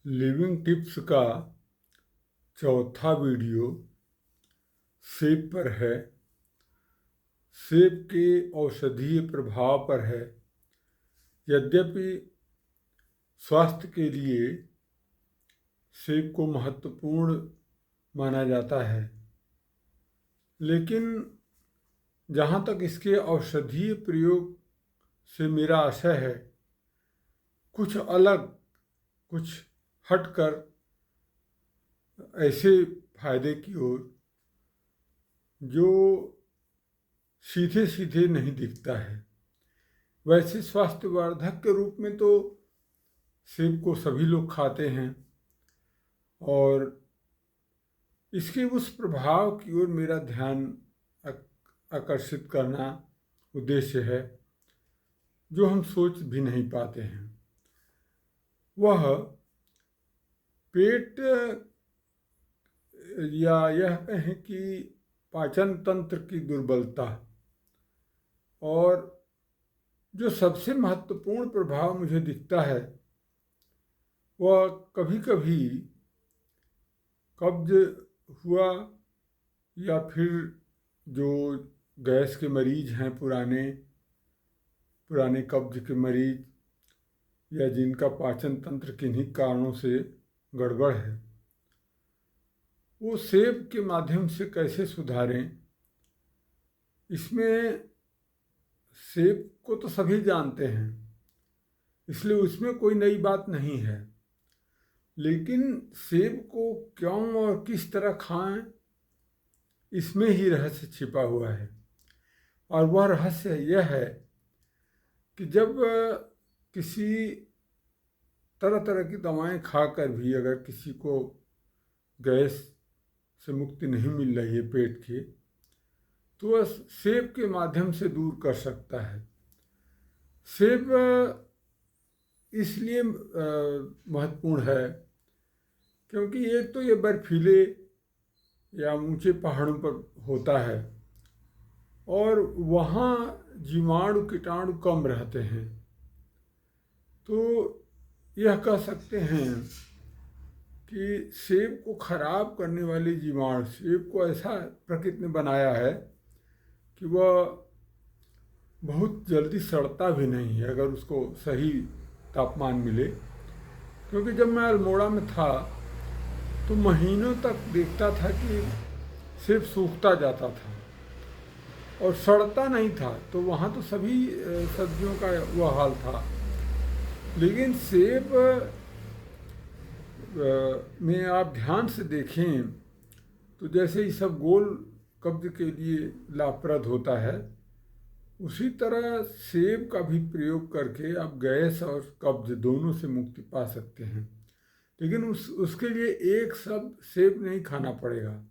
Living tips का चौथा video सेब पर है। सेब के औषधीय प्रभाव पर है। यद्यपि स्वास्थ्य के लिए सेब को महत्वपूर्ण माना जाता है, लेकिन जहाँ तक इसके औषधीय प्रयोग से मेरा आशय है, कुछ अलग, कुछ हटकर ऐसे फायदे की ओर जो सीधे सीधे नहीं दिखता है। वैसे स्वास्थ्यवर्धक के रूप में तो सेब को सभी लोग खाते हैं और इसके उस प्रभाव की ओर मेरा ध्यान आकर्षित करना उद्देश्य है जो हम सोच भी नहीं पाते हैं। वह पेट या यह कहें कि पाचन तंत्र की दुर्बलता, और जो सबसे महत्वपूर्ण प्रभाव मुझे दिखता है वह कभी कभी कब्ज हुआ, या फिर जो गैस के मरीज हैं, पुराने कब्ज के मरीज, या जिनका पाचन तंत्र किन्हीं कारणों से गड़बड़ है, वो सेब के माध्यम से कैसे सुधारें। इसमें सेब को तो सभी जानते हैं, इसलिए उसमें कोई नई बात नहीं है, लेकिन सेब को क्यों और किस तरह खाएं, इसमें ही रहस्य छिपा हुआ है। और वह रहस्य यह है कि जब किसी तरह तरह की दवाएं खाकर भी अगर किसी को गैस से मुक्ति नहीं मिल रही है पेट की, तो वह सेब के माध्यम से दूर कर सकता है। सेब इसलिए महत्वपूर्ण है क्योंकि एक तो ये बर्फीले या ऊंचे पहाड़ों पर होता है और वहाँ जीवाणु कीटाणु कम रहते हैं, तो यह कह सकते हैं कि सेब को खराब करने वाले जीवाणु, सेब को ऐसा प्रकृति ने बनाया है कि वह बहुत जल्दी सड़ता भी नहीं है अगर उसको सही तापमान मिले। क्योंकि जब मैं अल्मोड़ा में था तो महीनों तक देखता था कि सेब सूखता जाता था और सड़ता नहीं था, तो वहाँ तो सभी सब्जियों का वह हाल था। लेकिन सेब में आप ध्यान से देखें तो जैसे ये सब गोल कब्ज के लिए लाभप्रद होता है, उसी तरह सेब का भी प्रयोग करके आप गैस और कब्ज दोनों से मुक्ति पा सकते हैं। लेकिन उसके लिए एक सब सेब नहीं खाना पड़ेगा,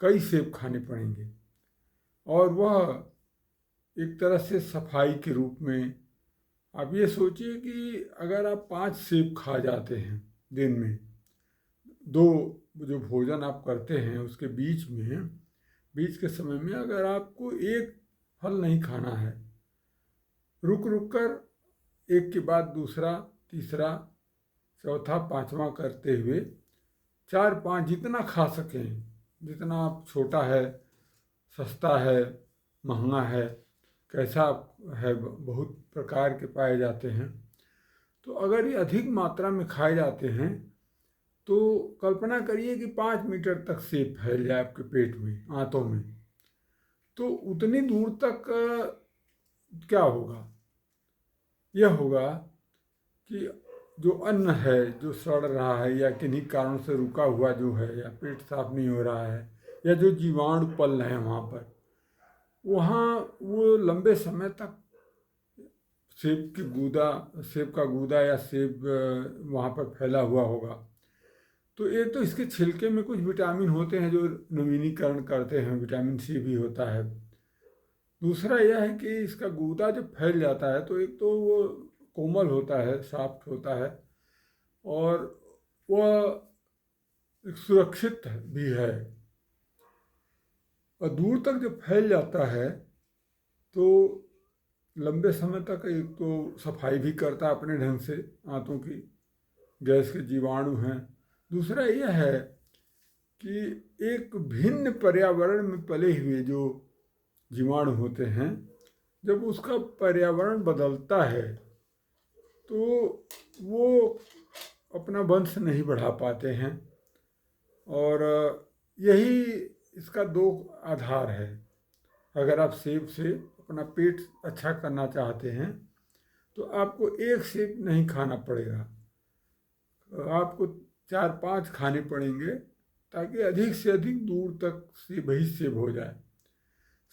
कई सेब खाने पड़ेंगे। और वह एक तरह से सफाई के रूप में आप ये सोचिए कि अगर आप 5 सेब खा जाते हैं दिन में, 2 जो भोजन आप करते हैं उसके बीच के समय में अगर आपको एक फल नहीं खाना है, रुक रुक कर एक के बाद दूसरा, तीसरा, चौथा, पांचवा करते हुए 4-5 जितना खा सकें, जितना आप, छोटा है, सस्ता है, महंगा है, कैसा है, बहुत प्रकार के पाए जाते हैं, तो अगर ये अधिक मात्रा में खाए जाते हैं तो कल्पना करिए कि 5 मीटर तक सेब फैल जाए आपके पेट में, आंतों में, तो उतनी दूर तक क्या होगा? यह होगा कि जो अन्न है जो सड़ रहा है या किन्हीं कारणों से रुका हुआ जो है, या पेट साफ नहीं हो रहा है, या जो जीवाणु पल रहे हैं वहाँ वो लंबे समय तक सेब का गूदा या सेब वहाँ पर फैला हुआ होगा। तो एक तो इसके छिलके में कुछ विटामिन होते हैं जो नवीनीकरण करते हैं, विटामिन सी भी होता है। दूसरा यह है कि इसका गूदा जब फैल जाता है तो एक तो वो कोमल होता है, सॉफ्ट होता है, और वह सुरक्षित भी है। और दूर तक जब फैल जाता है तो लंबे समय तक एक तो सफाई भी करता है अपने ढंग से आंतों की, गैस के जीवाणु हैं। दूसरा यह है कि एक भिन्न पर्यावरण में पले हुए जो जीवाणु होते हैं, जब उसका पर्यावरण बदलता है तो वो अपना वंश नहीं बढ़ा पाते हैं। और यही इसका दो आधार है। अगर आप सेब से अपना पेट अच्छा करना चाहते हैं तो आपको एक सेब नहीं खाना पड़ेगा, आपको 4-5 खाने पड़ेंगे ताकि अधिक से अधिक दूर तक सेब ही सेब हो जाए।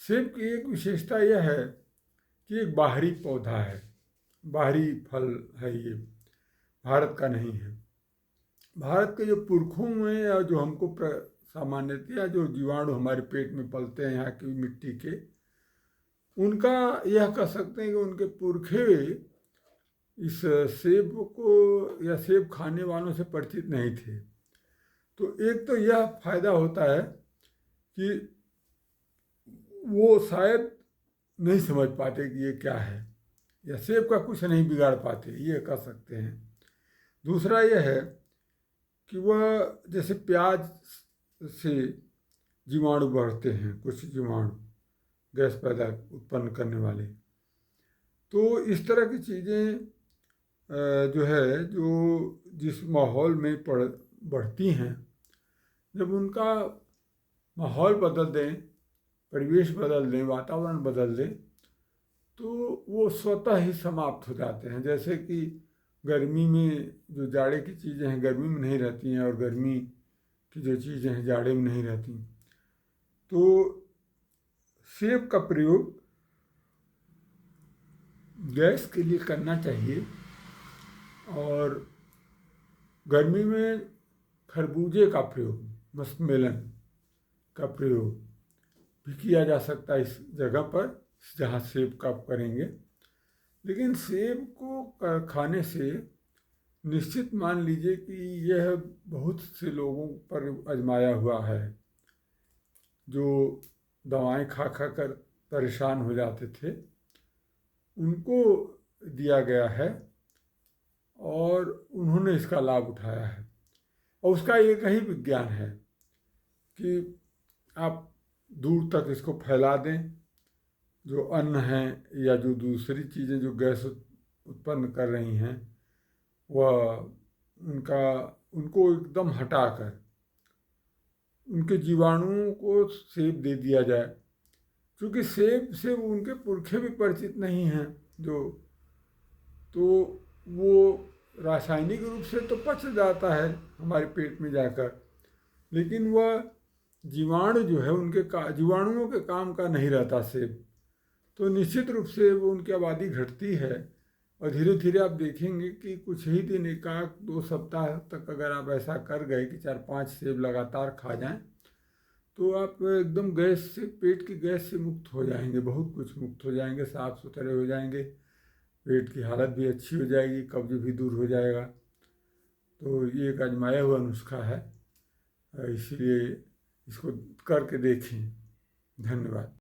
सेब की एक विशेषता यह है कि एक बाहरी पौधा है, बाहरी फल है, ये भारत का नहीं है। भारत के जो पुरखों में या जो हमको सामान्यतया जो जीवाणु हमारे पेट में पलते हैं यहाँ की मिट्टी के, उनका यह कह सकते हैं कि उनके पुरखे इस सेब को या सेब खाने वालों से परिचित नहीं थे। तो एक तो यह फायदा होता है कि वो शायद नहीं समझ पाते कि ये क्या है, या सेब का कुछ नहीं बिगाड़ पाते, ये कह सकते हैं। दूसरा यह है कि वह जैसे प्याज से जीवाणु बढ़ते हैं, कुछ जीवाणु गैस पैदा उत्पन्न करने वाले, तो इस तरह की चीज़ें जो है जो जिस माहौल में बढ़ती हैं, जब उनका माहौल बदल दें, परिवेश बदल दें, वातावरण बदल दें, तो वो स्वतः ही समाप्त हो जाते हैं। जैसे कि गर्मी में जो जाड़े की चीज़ें हैं गर्मी में नहीं रहती हैं, और गर्मी की जो चीज़ें हैं जाड़े में नहीं रहती। तो सेब का प्रयोग गैस के लिए करना चाहिए, और गर्मी में खरबूजे का प्रयोग, मस्कमेलन का प्रयोग भी किया जा सकता है इस जगह पर जहाँ सेब का करेंगे। लेकिन सेब को खाने से निश्चित मान लीजिए कि यह बहुत से लोगों पर आजमाया हुआ है जो दवाएं खा खा कर परेशान हो जाते थे, उनको दिया गया है और उन्होंने इसका लाभ उठाया है। और उसका एक ही विज्ञान है कि आप दूर तक इसको फैला दें, जो अन्न है या जो दूसरी चीज़ें जो गैस उत्पन्न कर रही हैं वह उनको एकदम हटाकर उनके जीवाणुओं को सेब दे दिया जाए। क्योंकि सेब से उनके पुरखे भी परिचित नहीं हैं, तो वो रासायनिक रूप से तो पच जाता है हमारे पेट में जाकर, लेकिन वह जीवाणु जो है जीवाणुओं के काम का नहीं रहता सेब। तो निश्चित रूप से वो उनकी आबादी घटती है, और धीरे धीरे आप देखेंगे कि कुछ ही दिन, 1-2 सप्ताह तक अगर आप ऐसा कर गए कि 4-5 सेब लगातार खा जाएं, तो आप एकदम गैस से, पेट की गैस से मुक्त हो जाएंगे, बहुत कुछ मुक्त हो जाएंगे, साफ सुथरे हो जाएंगे, पेट की हालत भी अच्छी हो जाएगी, कब्ज भी दूर हो जाएगा। तो ये एक आजमाया हुआ नुस्खा है, इसलिए इसको करके देखें। धन्यवाद।